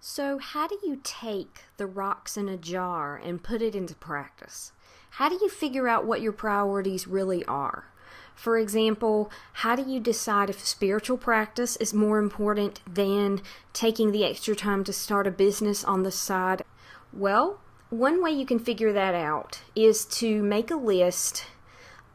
So how do you take the rocks in a jar and put it into practice? How do you figure out what your priorities really are? For example, how do you decide if spiritual practice is more important than taking the extra time to start a business on the side? Well, one way you can figure that out is to make a list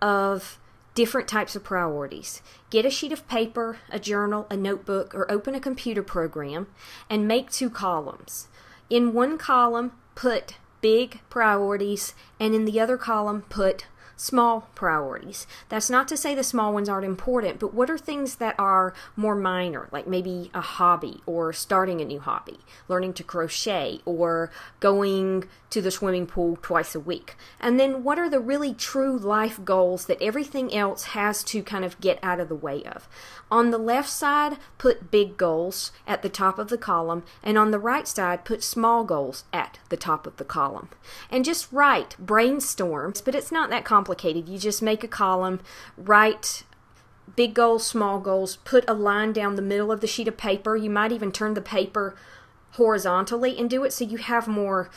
of different types of priorities. Get a sheet of paper, a journal, a notebook, or open a computer program and make 2 columns. In one column, put big priorities, and in the other column, put small priorities. That's not to say the small ones aren't important, but what are things that are more minor, like maybe a hobby or starting a new hobby, learning to crochet or going to the swimming pool twice a week? And then what are the really true life goals that everything else has to kind of get out of the way of? On the left side, put big goals at the top of the column, and on the right side, put small goals at the top of the column. And just write, brainstorm, but it's not that complicated. You just make a column, write big goals, small goals, put a line down the middle of the sheet of paper. You might even turn the paper horizontally and do it so you have more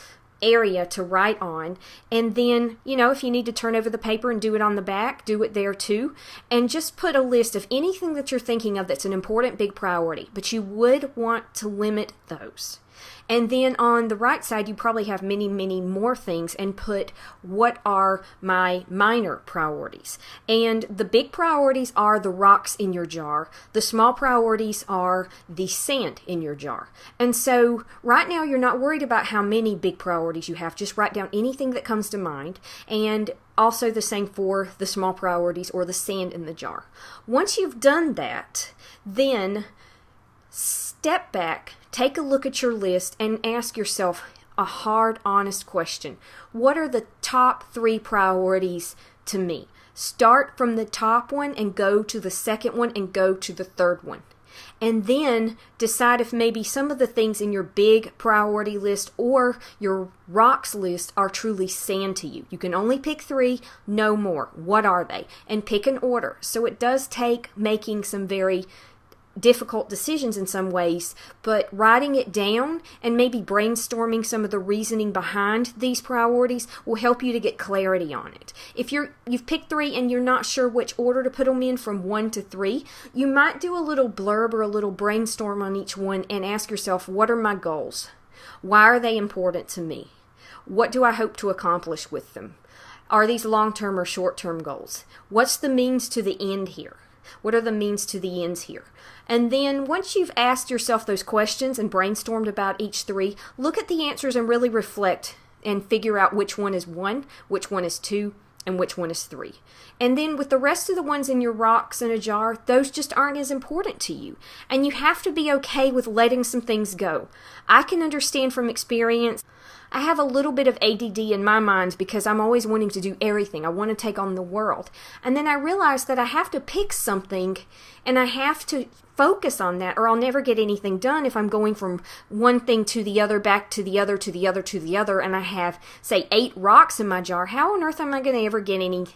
area to write on. And then, if you need to turn over the paper and do it on the back, do it there too. And just put a list of anything that you're thinking of that's an important big priority, but you would want to limit those. And then on the right side, you probably have many, many more things, and put what are my minor priorities. And the big priorities are the rocks in your jar. The small priorities are the sand in your jar. And so right now, you're not worried about how many big priorities you have. Just write down anything that comes to mind. And also the same for the small priorities or the sand in the jar. Once you've done that, then step back, take a look at your list, and ask yourself a hard, honest question. What are the top 3 priorities to me? Start from the top one and go to the second one and go to the third one. And then decide if maybe some of the things in your big priority list or your rocks list are truly sand to you. You can only pick 3, no more. What are they? And pick an order. So it does take making some very difficult decisions in some ways, but writing it down and maybe brainstorming some of the reasoning behind these priorities will help you to get clarity on it. If you've picked 3 and you're not sure which order to put them in from 1 to 3, you might do a little blurb or a little brainstorm on each one and ask yourself, what are my goals? Why are they important to me? What do I hope to accomplish with them? Are these long-term or short-term goals? What's the means to the end here? What are the means to the ends here? And then once you've asked yourself those questions and brainstormed about each 3, look at the answers and really reflect and figure out which one is 1, which one is 2, and which one is 3. And then with the rest of the ones in your rocks in a jar, those just aren't as important to you. And you have to be okay with letting some things go. I can understand from experience, I have a little bit of ADD in my mind because I'm always wanting to do everything. I want to take on the world. And then I realize that I have to pick something and I have to focus on that, or I'll never get anything done if I'm going from one thing to the other, back to the other, to the other, to the other, and I have, say, 8 rocks in my jar. How on earth am I going to ever get any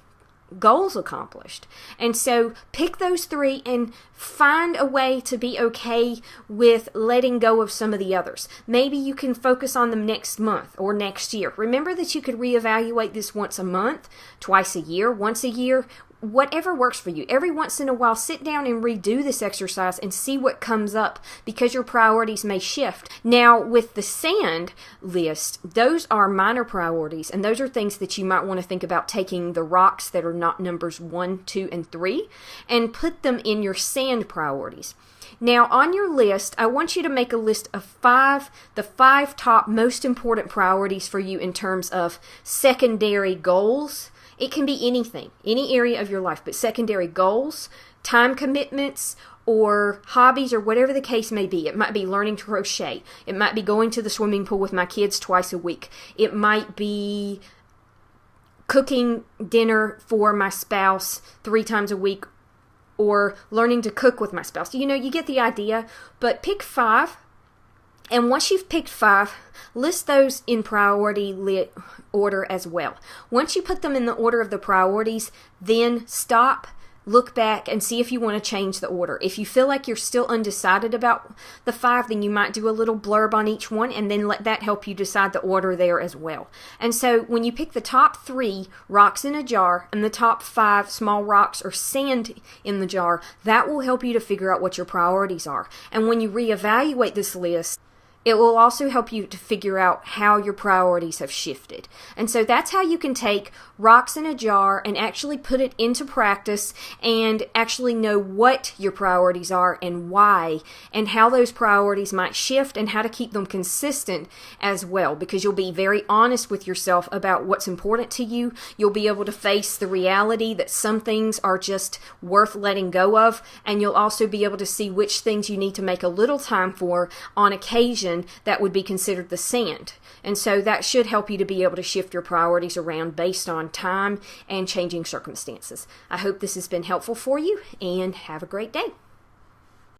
goals accomplished? And so pick those 3 and find a way to be okay with letting go of some of the others. Maybe you can focus on them next month or next year. Remember that you could reevaluate this once a month, twice a year, once a year, whatever works for you. Every once in a while, sit down and redo this exercise and see what comes up, because your priorities may shift. Now, with the sand list, those are minor priorities, and those are things that you might want to think about taking the rocks that are not numbers 1, 2, and 3 and put them in your sand priorities. Now, on your list, I want you to make a list of the 5 top most important priorities for you in terms of secondary goals. It can be anything, any area of your life, but secondary goals, time commitments, or hobbies, or whatever the case may be. It might be learning to crochet. It might be going to the swimming pool with my kids twice a week. It might be cooking dinner for my spouse 3 times a week, or learning to cook with my spouse. You get the idea, but pick 5. And once you've picked 5, list those in priority order as well. Once you put them in the order of the priorities, then stop look back and see if you want to change the order. If you feel like you're still undecided about the 5, then you might do a little blurb on each one and then let that help you decide the order there as well. And so when you pick the top 3 rocks in a jar and the top 5 small rocks or sand in the jar, that will help you to figure out what your priorities are. And when you reevaluate this list, it will also help you to figure out how your priorities have shifted. And so that's how you can take rocks in a jar and actually put it into practice and actually know what your priorities are and why, and how those priorities might shift and how to keep them consistent as well, because you'll be very honest with yourself about what's important to you. You'll be able to face the reality that some things are just worth letting go of, and you'll also be able to see which things you need to make a little time for on occasion that would be considered the sand. And so that should help you to be able to shift your priorities around based on time and changing circumstances. I hope this has been helpful for you, and have a great day.